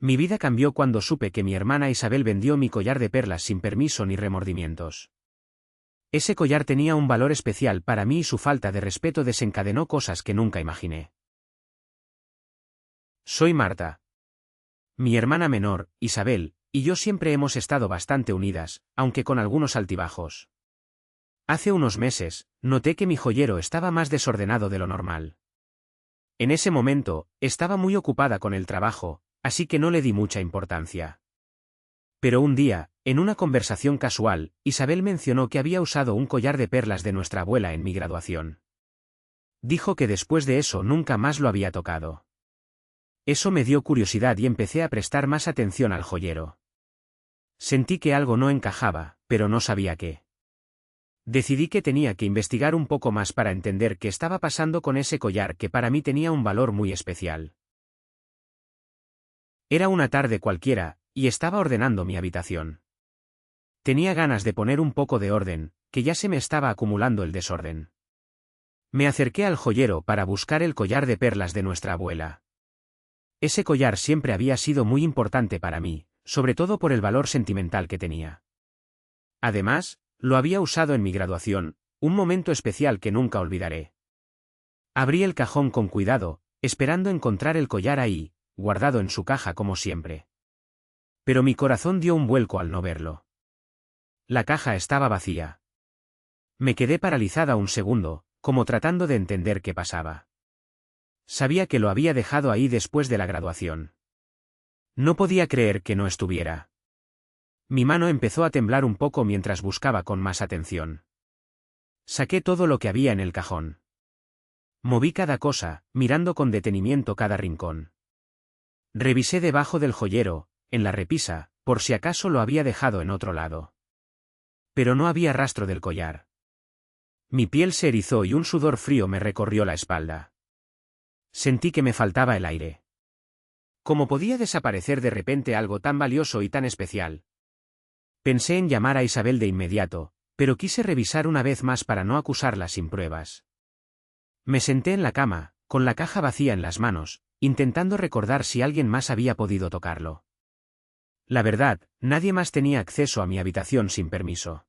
Mi vida cambió cuando supe que mi hermana Isabel vendió mi collar de perlas sin permiso ni remordimientos. Ese collar tenía un valor especial para mí y su falta de respeto desencadenó cosas que nunca imaginé. Soy Marta. Mi hermana menor, Isabel, y yo siempre hemos estado bastante unidas, aunque con algunos altibajos. Hace unos meses, noté que mi joyero estaba más desordenado de lo normal. En ese momento, estaba muy ocupada con el trabajo, así que no le di mucha importancia. Pero un día, en una conversación casual, Isabel mencionó que había usado un collar de perlas de nuestra abuela en mi graduación. Dijo que después de eso nunca más lo había tocado. Eso me dio curiosidad y empecé a prestar más atención al joyero. Sentí que algo no encajaba, pero no sabía qué. Decidí que tenía que investigar un poco más para entender qué estaba pasando con ese collar que para mí tenía un valor muy especial. Era una tarde cualquiera, y estaba ordenando mi habitación. Tenía ganas de poner un poco de orden, que ya se me estaba acumulando el desorden. Me acerqué al joyero para buscar el collar de perlas de nuestra abuela. Ese collar siempre había sido muy importante para mí, sobre todo por el valor sentimental que tenía. Además, lo había usado en mi graduación, un momento especial que nunca olvidaré. Abrí el cajón con cuidado, esperando encontrar el collar ahí, guardado en su caja como siempre. Pero mi corazón dio un vuelco al no verlo. La caja estaba vacía. Me quedé paralizada un segundo, como tratando de entender qué pasaba. Sabía que lo había dejado ahí después de la graduación. No podía creer que no estuviera. Mi mano empezó a temblar un poco mientras buscaba con más atención. Saqué todo lo que había en el cajón. Moví cada cosa, mirando con detenimiento cada rincón. Revisé debajo del joyero, en la repisa, por si acaso lo había dejado en otro lado. Pero no había rastro del collar. Mi piel se erizó y un sudor frío me recorrió la espalda. Sentí que me faltaba el aire. ¿Cómo podía desaparecer de repente algo tan valioso y tan especial? Pensé en llamar a Isabel de inmediato, pero quise revisar una vez más para no acusarla sin pruebas. Me senté en la cama, con la caja vacía en las manos, intentando recordar si alguien más había podido tocarlo. La verdad, nadie más tenía acceso a mi habitación sin permiso.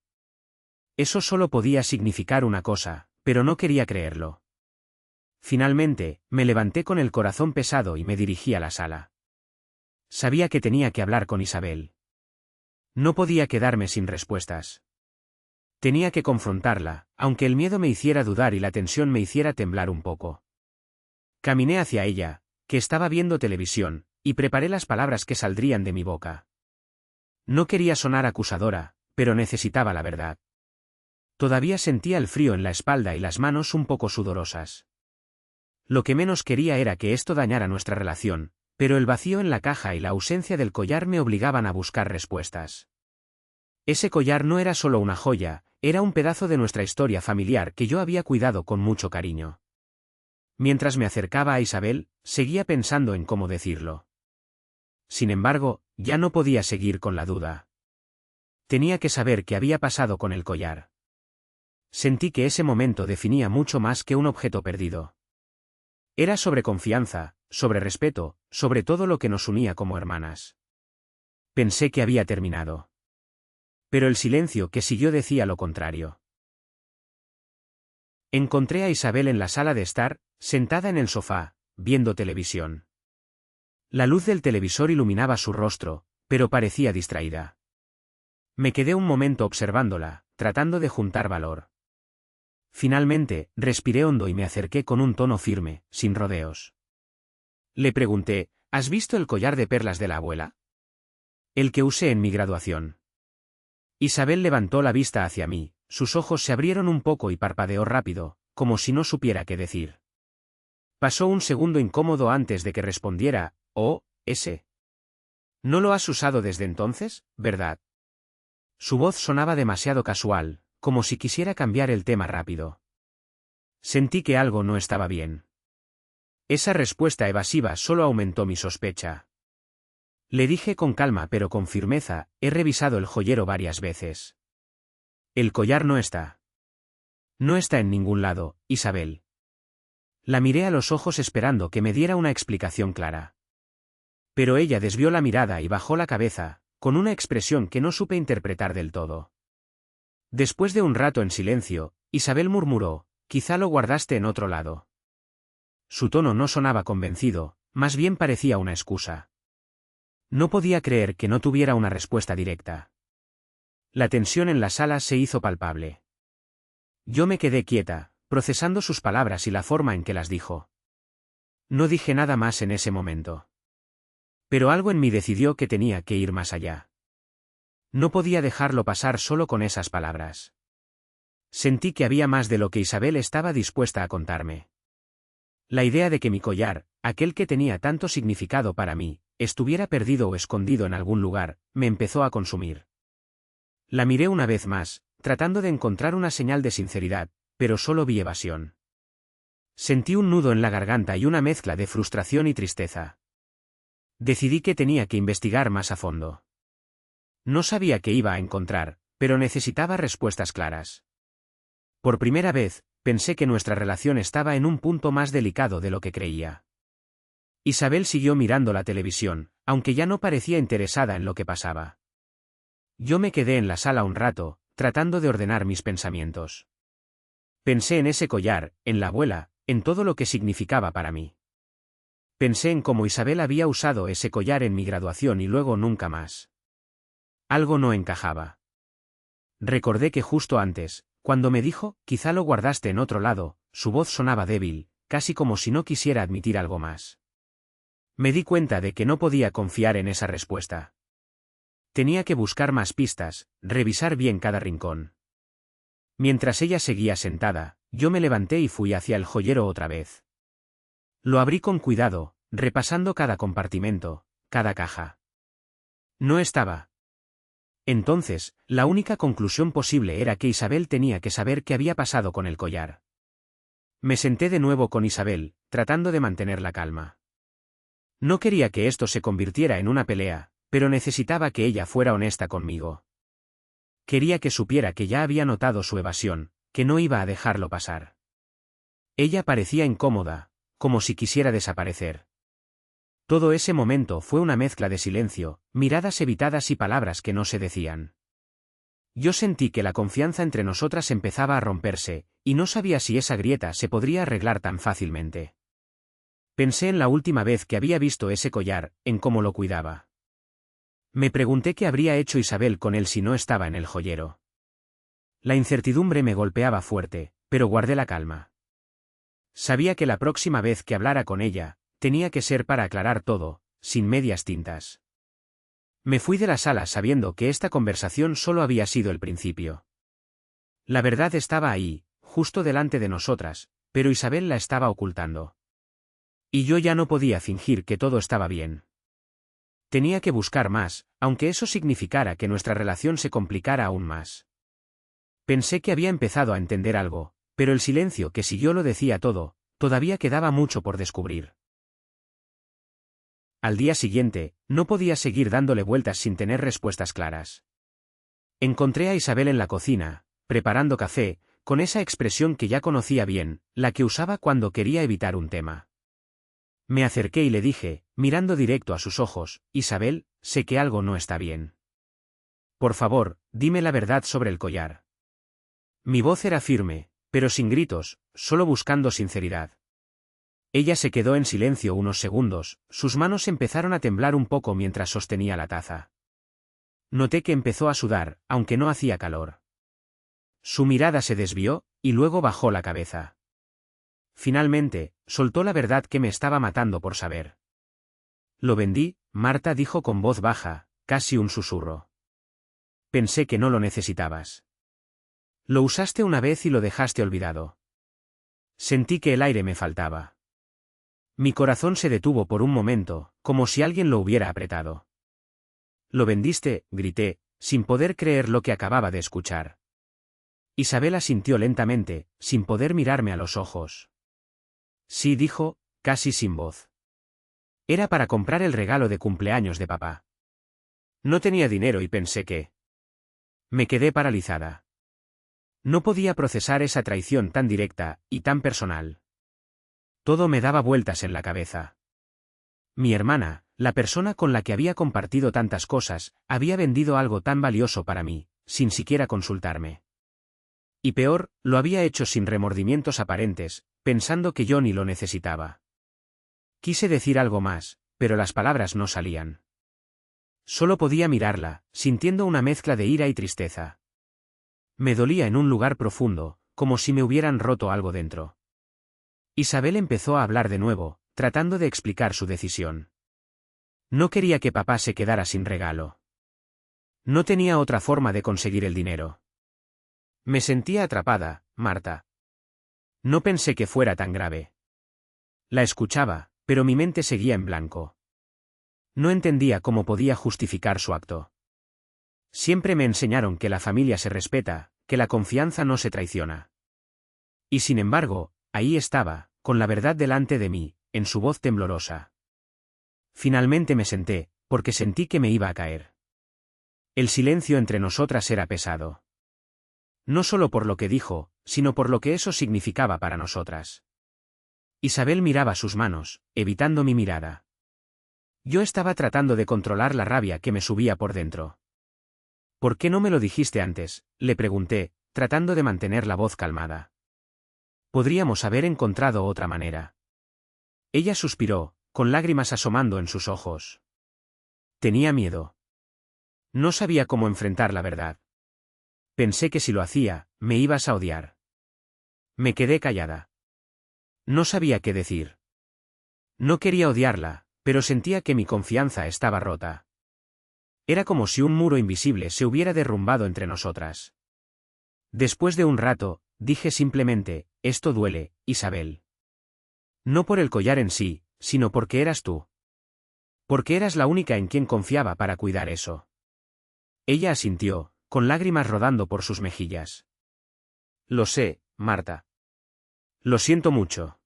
Eso solo podía significar una cosa, pero no quería creerlo. Finalmente, me levanté con el corazón pesado y me dirigí a la sala. Sabía que tenía que hablar con Isabel. No podía quedarme sin respuestas. Tenía que confrontarla, aunque el miedo me hiciera dudar y la tensión me hiciera temblar un poco. Caminé hacia ella, que estaba viendo televisión, y preparé las palabras que saldrían de mi boca. No quería sonar acusadora, pero necesitaba la verdad. Todavía sentía el frío en la espalda y las manos un poco sudorosas. Lo que menos quería era que esto dañara nuestra relación, pero el vacío en la caja y la ausencia del collar me obligaban a buscar respuestas. Ese collar no era solo una joya, era un pedazo de nuestra historia familiar que yo había cuidado con mucho cariño. Mientras me acercaba a Isabel, seguía pensando en cómo decirlo. Sin embargo, ya no podía seguir con la duda. Tenía que saber qué había pasado con el collar. Sentí que ese momento definía mucho más que un objeto perdido. Era sobre confianza, sobre respeto, sobre todo lo que nos unía como hermanas. Pensé que había terminado. Pero el silencio que siguió decía lo contrario. Encontré a Isabel en la sala de estar, sentada en el sofá, viendo televisión. La luz del televisor iluminaba su rostro, pero parecía distraída. Me quedé un momento observándola, tratando de juntar valor. Finalmente, respiré hondo y me acerqué con un tono firme, sin rodeos. Le pregunté, ¿has visto el collar de perlas de la abuela? El que usé en mi graduación. Isabel levantó la vista hacia mí, sus ojos se abrieron un poco y parpadeó rápido, como si no supiera qué decir. Pasó un segundo incómodo antes de que respondiera, «Oh, ese. ¿No lo has usado desde entonces, verdad?» Su voz sonaba demasiado casual, como si quisiera cambiar el tema rápido. Sentí que algo no estaba bien. Esa respuesta evasiva solo aumentó mi sospecha. Le dije con calma pero con firmeza, he revisado el joyero varias veces. El collar no está. No está en ningún lado, Isabel. La miré a los ojos esperando que me diera una explicación clara. Pero ella desvió la mirada y bajó la cabeza, con una expresión que no supe interpretar del todo. Después de un rato en silencio, Isabel murmuró, «Quizá lo guardaste en otro lado». Su tono no sonaba convencido, más bien parecía una excusa. No podía creer que no tuviera una respuesta directa. La tensión en la sala se hizo palpable. Yo me quedé quieta, procesando sus palabras y la forma en que las dijo. No dije nada más en ese momento. Pero algo en mí decidió que tenía que ir más allá. No podía dejarlo pasar solo con esas palabras. Sentí que había más de lo que Isabel estaba dispuesta a contarme. La idea de que mi collar, aquel que tenía tanto significado para mí, estuviera perdido o escondido en algún lugar, me empezó a consumir. La miré una vez más, tratando de encontrar una señal de sinceridad, pero solo vi evasión. Sentí un nudo en la garganta y una mezcla de frustración y tristeza. Decidí que tenía que investigar más a fondo. No sabía qué iba a encontrar, pero necesitaba respuestas claras. Por primera vez, pensé que nuestra relación estaba en un punto más delicado de lo que creía. Isabel siguió mirando la televisión, aunque ya no parecía interesada en lo que pasaba. Yo me quedé en la sala un rato, tratando de ordenar mis pensamientos. Pensé en ese collar, en la abuela, en todo lo que significaba para mí. Pensé en cómo Isabel había usado ese collar en mi graduación y luego nunca más. Algo no encajaba. Recordé que justo antes, cuando me dijo, «Quizá lo guardaste en otro lado», su voz sonaba débil, casi como si no quisiera admitir algo más. Me di cuenta de que no podía confiar en esa respuesta. Tenía que buscar más pistas, revisar bien cada rincón. Mientras ella seguía sentada, yo me levanté y fui hacia el joyero otra vez. Lo abrí con cuidado, repasando cada compartimento, cada caja. No estaba. Entonces, la única conclusión posible era que Isabel tenía que saber qué había pasado con el collar. Me senté de nuevo con Isabel, tratando de mantener la calma. No quería que esto se convirtiera en una pelea, pero necesitaba que ella fuera honesta conmigo. Quería que supiera que ya había notado su evasión, que no iba a dejarlo pasar. Ella parecía incómoda, como si quisiera desaparecer. Todo ese momento fue una mezcla de silencio, miradas evitadas y palabras que no se decían. Yo sentí que la confianza entre nosotras empezaba a romperse, y no sabía si esa grieta se podría arreglar tan fácilmente. Pensé en la última vez que había visto ese collar, en cómo lo cuidaba. Me pregunté qué habría hecho Isabel con él si no estaba en el joyero. La incertidumbre me golpeaba fuerte, pero guardé la calma. Sabía que la próxima vez que hablara con ella, tenía que ser para aclarar todo, sin medias tintas. Me fui de la sala sabiendo que esta conversación solo había sido el principio. La verdad estaba ahí, justo delante de nosotras, pero Isabel la estaba ocultando. Y yo ya no podía fingir que todo estaba bien. Tenía que buscar más, aunque eso significara que nuestra relación se complicara aún más. Pensé que había empezado a entender algo, pero el silencio que siguió lo decía todo, todavía quedaba mucho por descubrir. Al día siguiente, no podía seguir dándole vueltas sin tener respuestas claras. Encontré a Isabel en la cocina, preparando café, con esa expresión que ya conocía bien, la que usaba cuando quería evitar un tema. Me acerqué y le dije, mirando directo a sus ojos, «Isabel, sé que algo no está bien. Por favor, dime la verdad sobre el collar». Mi voz era firme, pero sin gritos, solo buscando sinceridad. Ella se quedó en silencio unos segundos, sus manos empezaron a temblar un poco mientras sostenía la taza. Noté que empezó a sudar, aunque no hacía calor. Su mirada se desvió, y luego bajó la cabeza. Finalmente, soltó la verdad que me estaba matando por saber. «Lo vendí», Marta dijo con voz baja, casi un susurro. «Pensé que no lo necesitabas. Lo usaste una vez y lo dejaste olvidado». Sentí que el aire me faltaba. Mi corazón se detuvo por un momento, como si alguien lo hubiera apretado. «¿Lo vendiste?», grité, sin poder creer lo que acababa de escuchar. Isabel asintió lentamente, sin poder mirarme a los ojos. «Sí», dijo, casi sin voz. «Era para comprar el regalo de cumpleaños de papá. No tenía dinero y pensé que...». Me quedé paralizada. No podía procesar esa traición tan directa, y tan personal. Todo me daba vueltas en la cabeza. Mi hermana, La persona con la que había compartido tantas cosas, había vendido algo tan valioso para mí, sin siquiera consultarme. Y peor, lo había hecho sin remordimientos aparentes, pensando que yo ni lo necesitaba. Quise decir algo más, pero las palabras no salían. Solo podía mirarla, sintiendo una mezcla de ira y tristeza. Me dolía en un lugar profundo, como si me hubieran roto algo dentro. Isabel empezó a hablar de nuevo, tratando de explicar su decisión. No quería que papá se quedara sin regalo. No tenía otra forma de conseguir el dinero. Me sentía atrapada, Marta. No pensé que fuera tan grave. La escuchaba, pero mi mente seguía en blanco. No entendía cómo podía justificar su acto. Siempre me enseñaron que la familia se respeta, que la confianza no se traiciona. Y sin embargo, ahí estaba, con la verdad delante de mí, en su voz temblorosa. Finalmente me senté, porque sentí que me iba a caer. El silencio entre nosotras era pesado. No solo por lo que dijo, sino por lo que eso significaba para nosotras. Isabel miraba sus manos, evitando mi mirada. Yo estaba tratando de controlar la rabia que me subía por dentro. ¿Por qué no me lo dijiste antes?, le pregunté, tratando de mantener la voz calmada. Podríamos haber encontrado otra manera. Ella suspiró, con lágrimas asomando en sus ojos. Tenía miedo. No sabía cómo enfrentar la verdad. Pensé que si lo hacía, me ibas a odiar. Me quedé callada. No sabía qué decir. No quería odiarla, pero sentía que mi confianza estaba rota. Era como si un muro invisible se hubiera derrumbado entre nosotras. Después de un rato, dije simplemente, esto duele, Isabel. No por el collar en sí, sino porque eras tú. Porque eras la única en quien confiaba para cuidar eso. Ella asintió, con lágrimas rodando por sus mejillas. Lo sé, Marta. Lo siento mucho.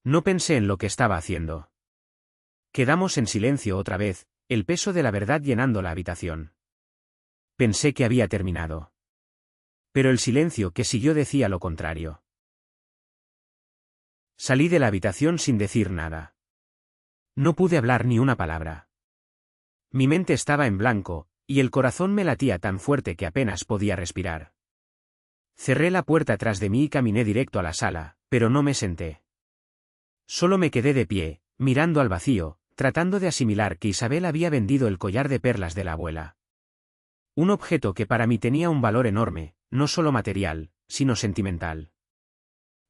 No pensé en lo que estaba haciendo. Quedamos en silencio otra vez, el peso de la verdad llenando la habitación. Pensé que había terminado. Pero el silencio que siguió decía lo contrario. Salí de la habitación sin decir nada. No pude hablar ni una palabra. Mi mente estaba en blanco, y el corazón me latía tan fuerte que apenas podía respirar. Cerré la puerta tras de mí y caminé directo a la sala, pero no me senté. Solo me quedé de pie, mirando al vacío, tratando de asimilar que Isabel había vendido el collar de perlas de la abuela. Un objeto que para mí tenía un valor enorme, no solo material, sino sentimental.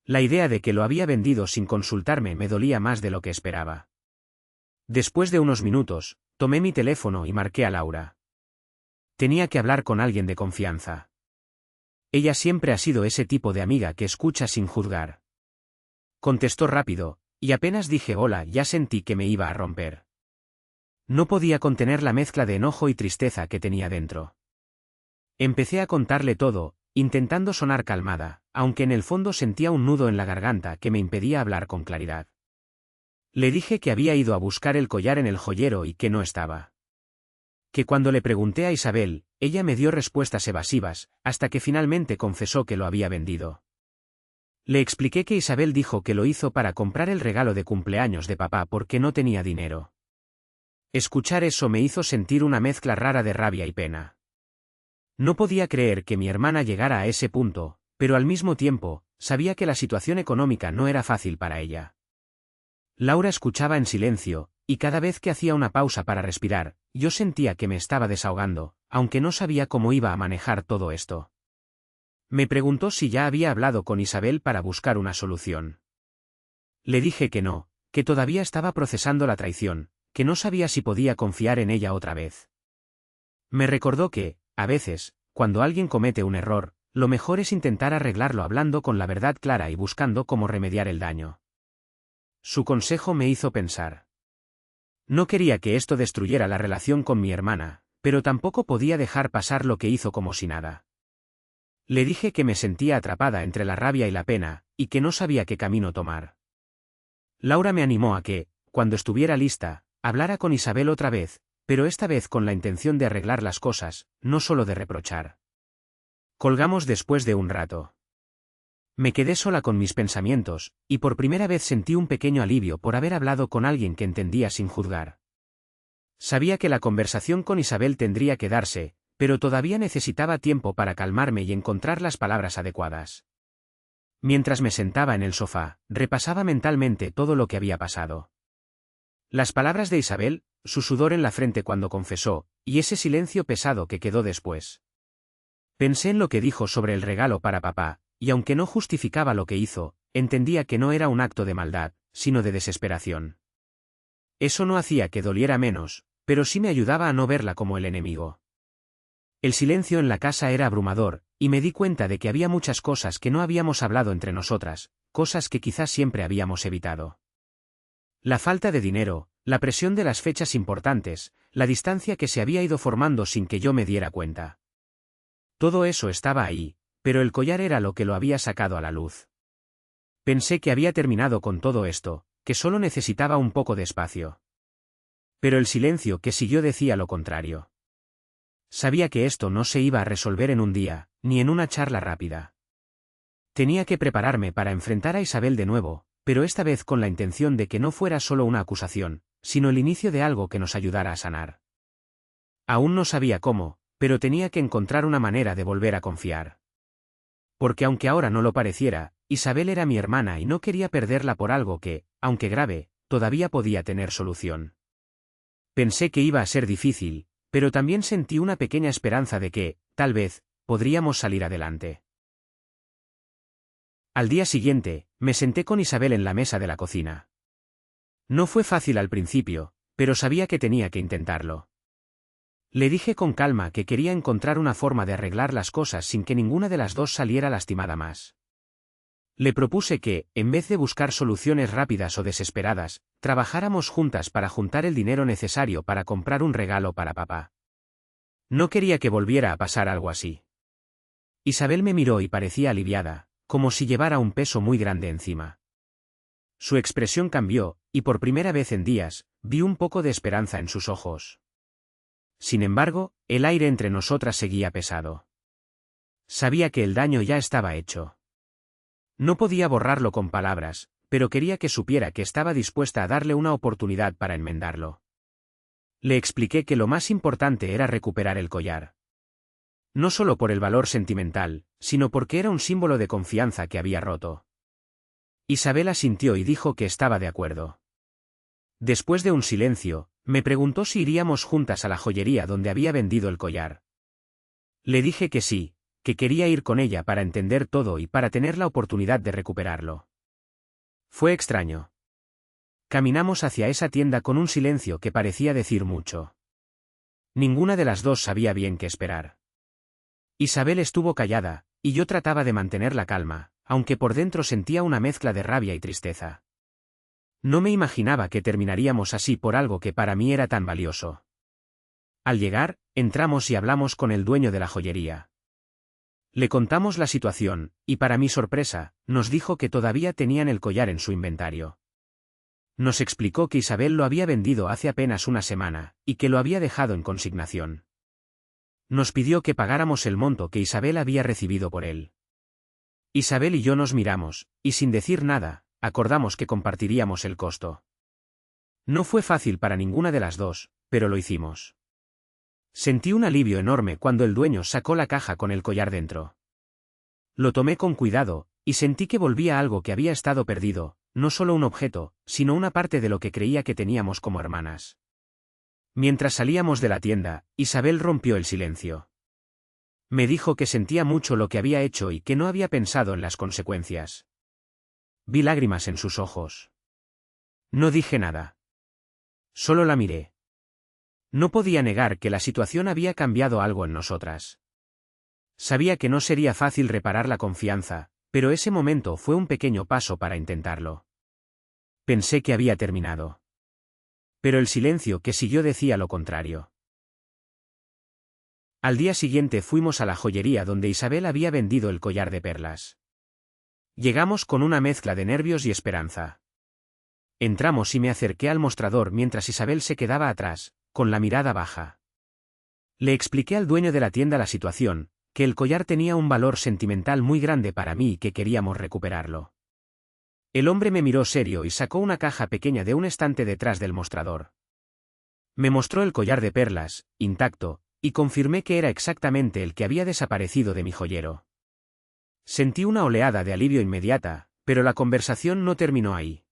La idea de que lo había vendido sin consultarme me dolía más de lo que esperaba. Después de unos minutos, tomé mi teléfono y marqué a Laura. Tenía que hablar con alguien de confianza. Ella siempre ha sido ese tipo de amiga que escucha sin juzgar. Contestó rápido, y apenas dije hola ya sentí que me iba a romper. No podía contener la mezcla de enojo y tristeza que tenía dentro. Empecé a contarle todo, intentando sonar calmada, aunque en el fondo sentía un nudo en la garganta que me impedía hablar con claridad. Le dije que había ido a buscar el collar en el joyero y que no estaba. Que cuando le pregunté a Isabel, ella me dio respuestas evasivas, hasta que finalmente confesó que lo había vendido. Le expliqué que Isabel dijo que lo hizo para comprar el regalo de cumpleaños de papá porque no tenía dinero. Escuchar eso me hizo sentir una mezcla rara de rabia y pena. No podía creer que mi hermana llegara a ese punto, pero al mismo tiempo, sabía que la situación económica no era fácil para ella. Laura escuchaba en silencio, y cada vez que hacía una pausa para respirar, yo sentía que me estaba desahogando, aunque no sabía cómo iba a manejar todo esto. Me preguntó si ya había hablado con Isabel para buscar una solución. Le dije que no, que todavía estaba procesando la traición, que no sabía si podía confiar en ella otra vez. Me recordó que, a veces, cuando alguien comete un error, lo mejor es intentar arreglarlo hablando con la verdad clara y buscando cómo remediar el daño. Su consejo me hizo pensar. No quería que esto destruyera la relación con mi hermana, pero tampoco podía dejar pasar lo que hizo como si nada. Le dije que me sentía atrapada entre la rabia y la pena, y que no sabía qué camino tomar. Laura me animó a que, cuando estuviera lista, hablara con Isabel otra vez, pero esta vez con la intención de arreglar las cosas, no solo de reprochar. Colgamos después de un rato. Me quedé sola con mis pensamientos, y por primera vez sentí un pequeño alivio por haber hablado con alguien que entendía sin juzgar. Sabía que la conversación con Isabel tendría que darse, pero todavía necesitaba tiempo para calmarme y encontrar las palabras adecuadas. Mientras me sentaba en el sofá, repasaba mentalmente todo lo que había pasado. Las palabras de Isabel, su sudor en la frente cuando confesó, y ese silencio pesado que quedó después. Pensé en lo que dijo sobre el regalo para papá, y aunque no justificaba lo que hizo, entendía que no era un acto de maldad, sino de desesperación. Eso no hacía que doliera menos, pero sí me ayudaba a no verla como el enemigo. El silencio en la casa era abrumador, y me di cuenta de que había muchas cosas que no habíamos hablado entre nosotras, cosas que quizás siempre habíamos evitado. La falta de dinero, la presión de las fechas importantes, la distancia que se había ido formando sin que yo me diera cuenta. Todo eso estaba ahí, pero el collar era lo que lo había sacado a la luz. Pensé que había terminado con todo esto, que solo necesitaba un poco de espacio. Pero el silencio que siguió decía lo contrario. Sabía que esto no se iba a resolver en un día, ni en una charla rápida. Tenía que prepararme para enfrentar a Isabel de nuevo, pero esta vez con la intención de que no fuera solo una acusación, sino el inicio de algo que nos ayudara a sanar. Aún no sabía cómo, pero tenía que encontrar una manera de volver a confiar. Porque aunque ahora no lo pareciera, Isabel era mi hermana y no quería perderla por algo que, aunque grave, todavía podía tener solución. Pensé que iba a ser difícil, pero también sentí una pequeña esperanza de que, tal vez, podríamos salir adelante. Al día siguiente, me senté con Isabel en la mesa de la cocina. No fue fácil al principio, pero sabía que tenía que intentarlo. Le dije con calma que quería encontrar una forma de arreglar las cosas sin que ninguna de las dos saliera lastimada más. Le propuse que, en vez de buscar soluciones rápidas o desesperadas, trabajáramos juntas para juntar el dinero necesario para comprar un regalo para papá. No quería que volviera a pasar algo así. Isabel me miró y parecía aliviada, como si llevara un peso muy grande encima. Su expresión cambió, y por primera vez en días, vi un poco de esperanza en sus ojos. Sin embargo, el aire entre nosotras seguía pesado. Sabía que el daño ya estaba hecho. No podía borrarlo con palabras, pero quería que supiera que estaba dispuesta a darle una oportunidad para enmendarlo. Le expliqué que lo más importante era recuperar el collar. No solo por el valor sentimental, sino porque era un símbolo de confianza que había roto. Isabel asintió y dijo que estaba de acuerdo. Después de un silencio, me preguntó si iríamos juntas a la joyería donde había vendido el collar. Le dije que sí, que quería ir con ella para entender todo y para tener la oportunidad de recuperarlo. Fue extraño. Caminamos hacia esa tienda con un silencio que parecía decir mucho. Ninguna de las dos sabía bien qué esperar. Isabel estuvo callada, y yo trataba de mantener la calma, aunque por dentro sentía una mezcla de rabia y tristeza. No me imaginaba que terminaríamos así por algo que para mí era tan valioso. Al llegar, entramos y hablamos con el dueño de la joyería. Le contamos la situación, y para mi sorpresa, nos dijo que todavía tenían el collar en su inventario. Nos explicó que Isabel lo había vendido hace apenas una semana, y que lo había dejado en consignación. Nos pidió que pagáramos el monto que Isabel había recibido por él. Isabel y yo nos miramos, y sin decir nada, acordamos que compartiríamos el costo. No fue fácil para ninguna de las dos, pero lo hicimos. Sentí un alivio enorme cuando el dueño sacó la caja con el collar dentro. Lo tomé con cuidado, y sentí que volvía algo que había estado perdido, no solo un objeto, sino una parte de lo que creía que teníamos como hermanas. Mientras salíamos de la tienda, Isabel rompió el silencio. Me dijo que sentía mucho lo que había hecho y que no había pensado en las consecuencias. Vi lágrimas en sus ojos. No dije nada. Solo la miré. No podía negar que la situación había cambiado algo en nosotras. Sabía que no sería fácil reparar la confianza, pero ese momento fue un pequeño paso para intentarlo. Pensé que había terminado. Pero el silencio que siguió decía lo contrario. Al día siguiente fuimos a la joyería donde Isabel había vendido el collar de perlas. Llegamos con una mezcla de nervios y esperanza. Entramos y me acerqué al mostrador mientras Isabel se quedaba atrás, con la mirada baja. Le expliqué al dueño de la tienda la situación, que el collar tenía un valor sentimental muy grande para mí y que queríamos recuperarlo. El hombre me miró serio y sacó una caja pequeña de un estante detrás del mostrador. Me mostró el collar de perlas, intacto, y confirmé que era exactamente el que había desaparecido de mi joyero. Sentí una oleada de alivio inmediata, pero la conversación no terminó ahí.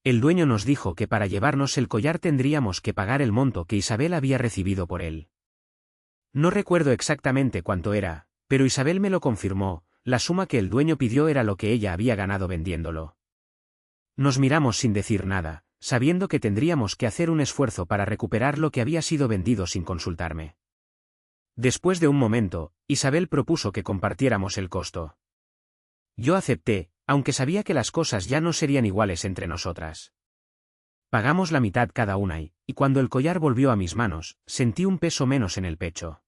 El dueño nos dijo que para llevarnos el collar tendríamos que pagar el monto que Isabel había recibido por él. No recuerdo exactamente cuánto era, pero Isabel me lo confirmó, la suma que el dueño pidió era lo que ella había ganado vendiéndolo. Nos miramos sin decir nada, sabiendo que tendríamos que hacer un esfuerzo para recuperar lo que había sido vendido sin consultarme. Después de un momento, Isabel propuso que compartiéramos el costo. Yo acepté, aunque sabía que las cosas ya no serían iguales entre nosotras. Pagamos la mitad cada una y cuando el collar volvió a mis manos, sentí un peso menos en el pecho.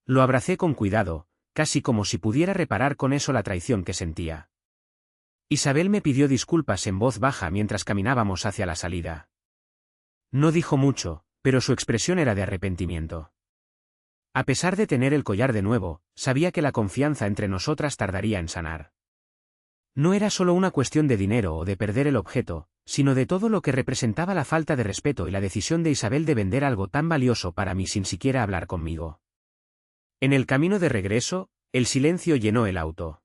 Lo abracé con cuidado, casi como si pudiera reparar con eso la traición que sentía. Isabel me pidió disculpas en voz baja mientras caminábamos hacia la salida. No dijo mucho, pero su expresión era de arrepentimiento. A pesar de tener el collar de nuevo, sabía que la confianza entre nosotras tardaría en sanar. No era solo una cuestión de dinero o de perder el objeto, sino de todo lo que representaba la falta de respeto y la decisión de Isabel de vender algo tan valioso para mí sin siquiera hablar conmigo. En el camino de regreso, el silencio llenó el auto.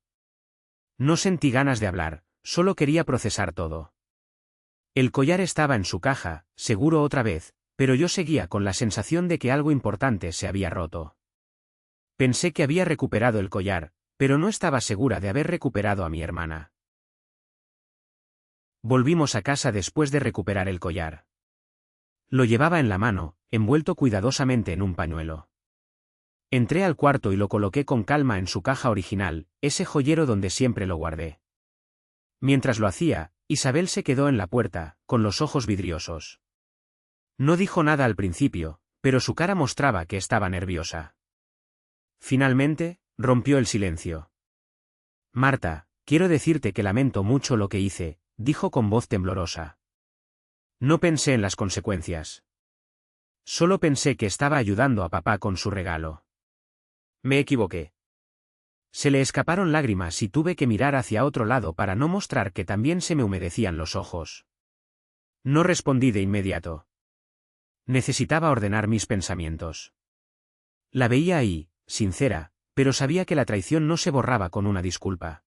No sentí ganas de hablar, solo quería procesar todo. El collar estaba en su caja, seguro otra vez, pero yo seguía con la sensación de que algo importante se había roto. Pensé que había recuperado el collar, pero no estaba segura de haber recuperado a mi hermana. Volvimos a casa después de recuperar el collar. Lo llevaba en la mano, envuelto cuidadosamente en un pañuelo. Entré al cuarto y lo coloqué con calma en su caja original, ese joyero donde siempre lo guardé. Mientras lo hacía, Isabel se quedó en la puerta, con los ojos vidriosos. No dijo nada al principio, pero su cara mostraba que estaba nerviosa. Finalmente, rompió el silencio. Marta, quiero decirte que lamento mucho lo que hice, dijo con voz temblorosa. No pensé en las consecuencias. Solo pensé que estaba ayudando a papá con su regalo. Me equivoqué. Se le escaparon lágrimas y tuve que mirar hacia otro lado para no mostrar que también se me humedecían los ojos. No respondí de inmediato. Necesitaba ordenar mis pensamientos. La veía ahí, sincera, pero sabía que la traición no se borraba con una disculpa.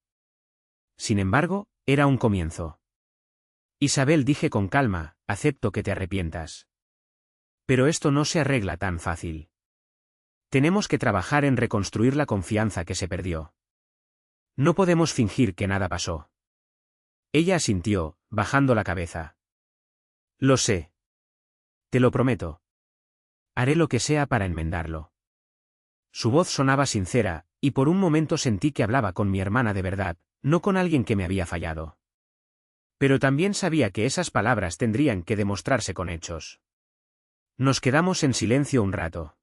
Sin embargo, era un comienzo. Isabel, dije con calma, acepto que te arrepientas. Pero esto no se arregla tan fácil. Tenemos que trabajar en reconstruir la confianza que se perdió. No podemos fingir que nada pasó. Ella asintió, bajando la cabeza. Lo sé. Te lo prometo. Haré lo que sea para enmendarlo. Su voz sonaba sincera, y por un momento sentí que hablaba con mi hermana de verdad, no con alguien que me había fallado. Pero también sabía que esas palabras tendrían que demostrarse con hechos. Nos quedamos en silencio un rato.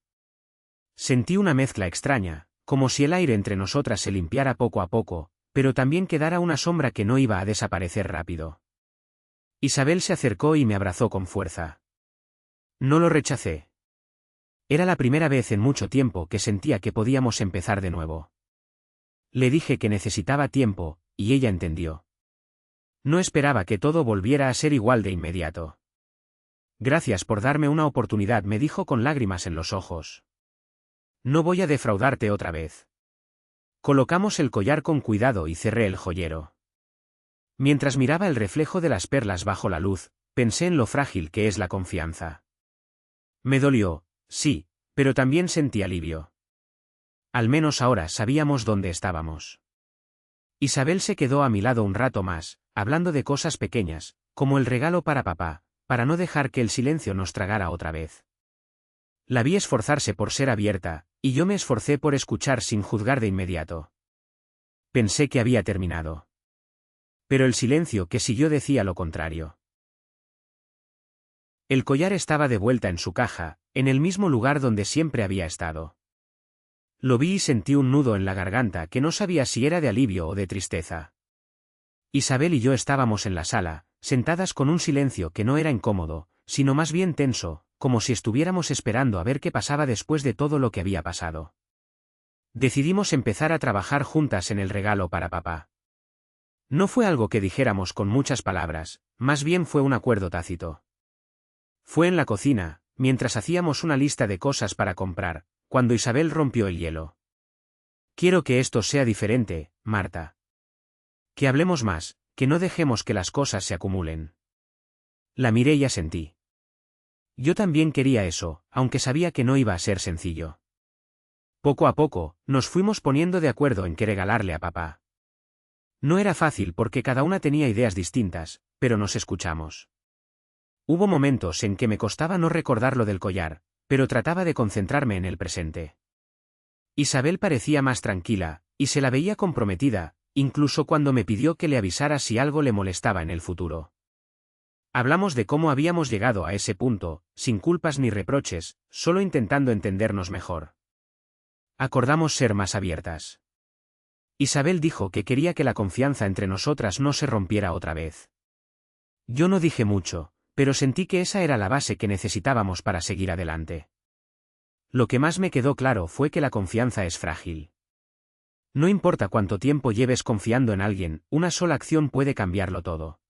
Sentí una mezcla extraña, como si el aire entre nosotras se limpiara poco a poco, pero también quedara una sombra que no iba a desaparecer rápido. Isabel se acercó y me abrazó con fuerza. No lo rechacé. Era la primera vez en mucho tiempo que sentía que podíamos empezar de nuevo. Le dije que necesitaba tiempo, y ella entendió. No esperaba que todo volviera a ser igual de inmediato. Gracias por darme una oportunidad, me dijo con lágrimas en los ojos. No voy a defraudarte otra vez. Colocamos el collar con cuidado y cerré el joyero. Mientras miraba el reflejo de las perlas bajo la luz, pensé en lo frágil que es la confianza. Me dolió, sí, pero también sentí alivio. Al menos ahora sabíamos dónde estábamos. Isabel se quedó a mi lado un rato más, hablando de cosas pequeñas, como el regalo para papá, para no dejar que el silencio nos tragara otra vez. La vi esforzarse por ser abierta, y yo me esforcé por escuchar sin juzgar de inmediato. Pensé que había terminado. Pero el silencio que siguió decía lo contrario. El collar estaba de vuelta en su caja, en el mismo lugar donde siempre había estado. Lo vi y sentí un nudo en la garganta que no sabía si era de alivio o de tristeza. Isabel y yo estábamos en la sala, sentadas con un silencio que no era incómodo, sino más bien tenso, como si estuviéramos esperando a ver qué pasaba después de todo lo que había pasado. Decidimos empezar a trabajar juntas en el regalo para papá. No fue algo que dijéramos con muchas palabras, más bien fue un acuerdo tácito. Fue en la cocina, mientras hacíamos una lista de cosas para comprar, cuando Isabel rompió el hielo. Quiero que esto sea diferente, Marta. Que hablemos más, que no dejemos que las cosas se acumulen. La miré y asentí. Yo también quería eso, aunque sabía que no iba a ser sencillo. Poco a poco, nos fuimos poniendo de acuerdo en qué regalarle a papá. No era fácil porque cada una tenía ideas distintas, pero nos escuchamos. Hubo momentos en que me costaba no recordar lo del collar, pero trataba de concentrarme en el presente. Isabel parecía más tranquila, y se la veía comprometida, incluso cuando me pidió que le avisara si algo le molestaba en el futuro. Hablamos de cómo habíamos llegado a ese punto, sin culpas ni reproches, solo intentando entendernos mejor. Acordamos ser más abiertas. Isabel dijo que quería que la confianza entre nosotras no se rompiera otra vez. Yo no dije mucho, pero sentí que esa era la base que necesitábamos para seguir adelante. Lo que más me quedó claro fue que la confianza es frágil. No importa cuánto tiempo lleves confiando en alguien, una sola acción puede cambiarlo todo.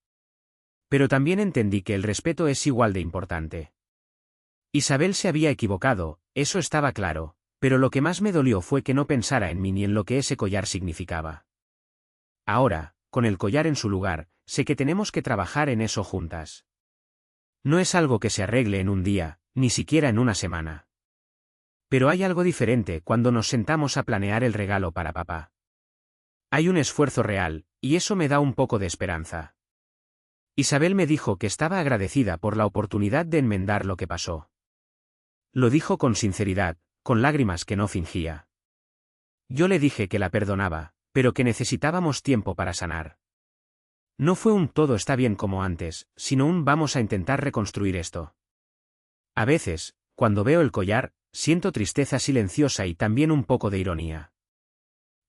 Pero también entendí que el respeto es igual de importante. Isabel se había equivocado, eso estaba claro, pero lo que más me dolió fue que no pensara en mí ni en lo que ese collar significaba. Ahora, con el collar en su lugar, sé que tenemos que trabajar en eso juntas. No es algo que se arregle en un día, ni siquiera en una semana. Pero hay algo diferente cuando nos sentamos a planear el regalo para papá. Hay un esfuerzo real, y eso me da un poco de esperanza. Isabel me dijo que estaba agradecida por la oportunidad de enmendar lo que pasó. Lo dijo con sinceridad, con lágrimas que no fingía. Yo le dije que la perdonaba, pero que necesitábamos tiempo para sanar. No fue un todo está bien como antes, sino un vamos a intentar reconstruir esto. A veces, cuando veo el collar, siento tristeza silenciosa y también un poco de ironía.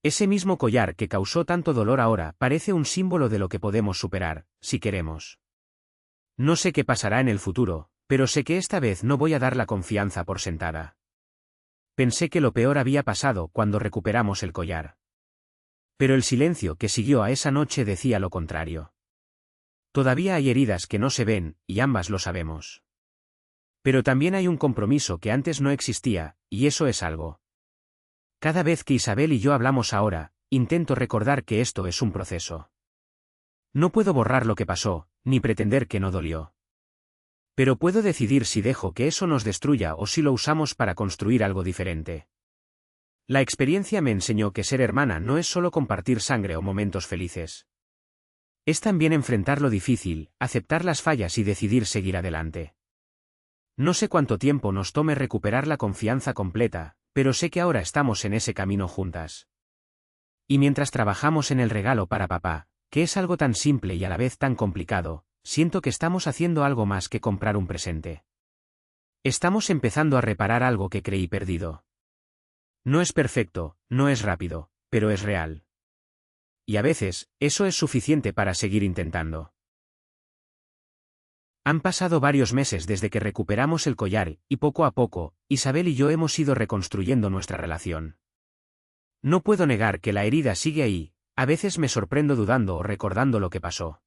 Ese mismo collar que causó tanto dolor ahora parece un símbolo de lo que podemos superar, si queremos. No sé qué pasará en el futuro, pero sé que esta vez no voy a dar la confianza por sentada. Pensé que lo peor había pasado cuando recuperamos el collar. Pero el silencio que siguió a esa noche decía lo contrario. Todavía hay heridas que no se ven, y ambas lo sabemos. Pero también hay un compromiso que antes no existía, y eso es algo. Cada vez que Isabel y yo hablamos ahora, intento recordar que esto es un proceso. No puedo borrar lo que pasó, ni pretender que no dolió. Pero puedo decidir si dejo que eso nos destruya o si lo usamos para construir algo diferente. La experiencia me enseñó que ser hermana no es solo compartir sangre o momentos felices. Es también enfrentar lo difícil, aceptar las fallas y decidir seguir adelante. No sé cuánto tiempo nos tome recuperar la confianza completa, pero sé que ahora estamos en ese camino juntas. Y mientras trabajamos en el regalo para papá, que es algo tan simple y a la vez tan complicado, siento que estamos haciendo algo más que comprar un presente. Estamos empezando a reparar algo que creí perdido. No es perfecto, no es rápido, pero es real. Y a veces, eso es suficiente para seguir intentando. Han pasado varios meses desde que recuperamos el collar, y poco a poco, Isabel y yo hemos ido reconstruyendo nuestra relación. No puedo negar que la herida sigue ahí, a veces me sorprendo dudando o recordando lo que pasó.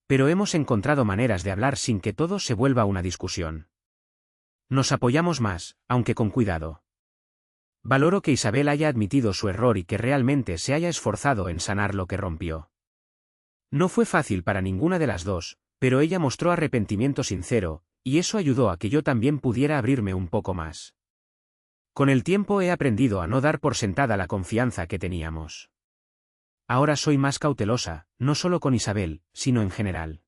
Pero hemos encontrado maneras de hablar sin que todo se vuelva una discusión. Nos apoyamos más, aunque con cuidado. Valoro que Isabel haya admitido su error y que realmente se haya esforzado en sanar lo que rompió. No fue fácil para ninguna de las dos, pero ella mostró arrepentimiento sincero, y eso ayudó a que yo también pudiera abrirme un poco más. Con el tiempo he aprendido a no dar por sentada la confianza que teníamos. Ahora soy más cautelosa, no solo con Isabel, sino en general.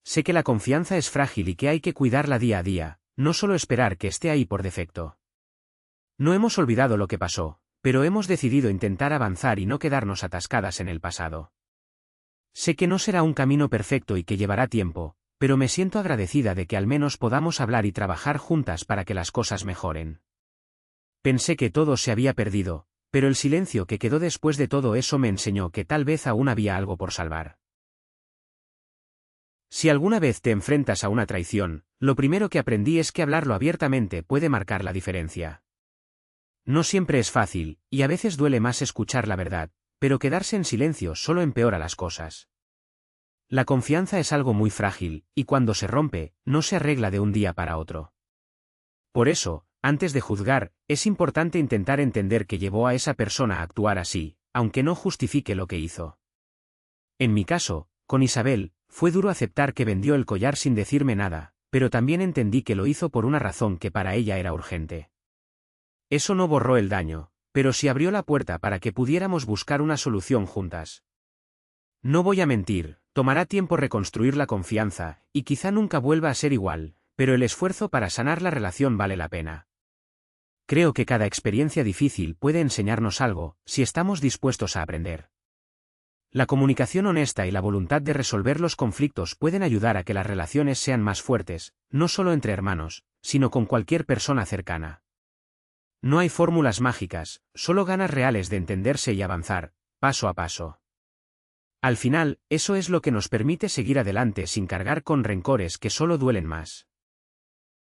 Sé que la confianza es frágil y que hay que cuidarla día a día, no solo esperar que esté ahí por defecto. No hemos olvidado lo que pasó, pero hemos decidido intentar avanzar y no quedarnos atascadas en el pasado. Sé que no será un camino perfecto y que llevará tiempo, pero me siento agradecida de que al menos podamos hablar y trabajar juntas para que las cosas mejoren. Pensé que todo se había perdido, pero el silencio que quedó después de todo eso me enseñó que tal vez aún había algo por salvar. Si alguna vez te enfrentas a una traición, lo primero que aprendí es que hablarlo abiertamente puede marcar la diferencia. No siempre es fácil, y a veces duele más escuchar la verdad, pero quedarse en silencio solo empeora las cosas. La confianza es algo muy frágil, y cuando se rompe, no se arregla de un día para otro. Por eso, antes de juzgar, es importante intentar entender qué llevó a esa persona a actuar así, aunque no justifique lo que hizo. En mi caso, con Isabel, fue duro aceptar que vendió el collar sin decirme nada, pero también entendí que lo hizo por una razón que para ella era urgente. Eso no borró el daño, pero sí abrió la puerta para que pudiéramos buscar una solución juntas. No voy a mentir, tomará tiempo reconstruir la confianza, y quizá nunca vuelva a ser igual, pero el esfuerzo para sanar la relación vale la pena. Creo que cada experiencia difícil puede enseñarnos algo, si estamos dispuestos a aprender. La comunicación honesta y la voluntad de resolver los conflictos pueden ayudar a que las relaciones sean más fuertes, no solo entre hermanos, sino con cualquier persona cercana. No hay fórmulas mágicas, solo ganas reales de entenderse y avanzar, paso a paso. Al final, eso es lo que nos permite seguir adelante sin cargar con rencores que solo duelen más.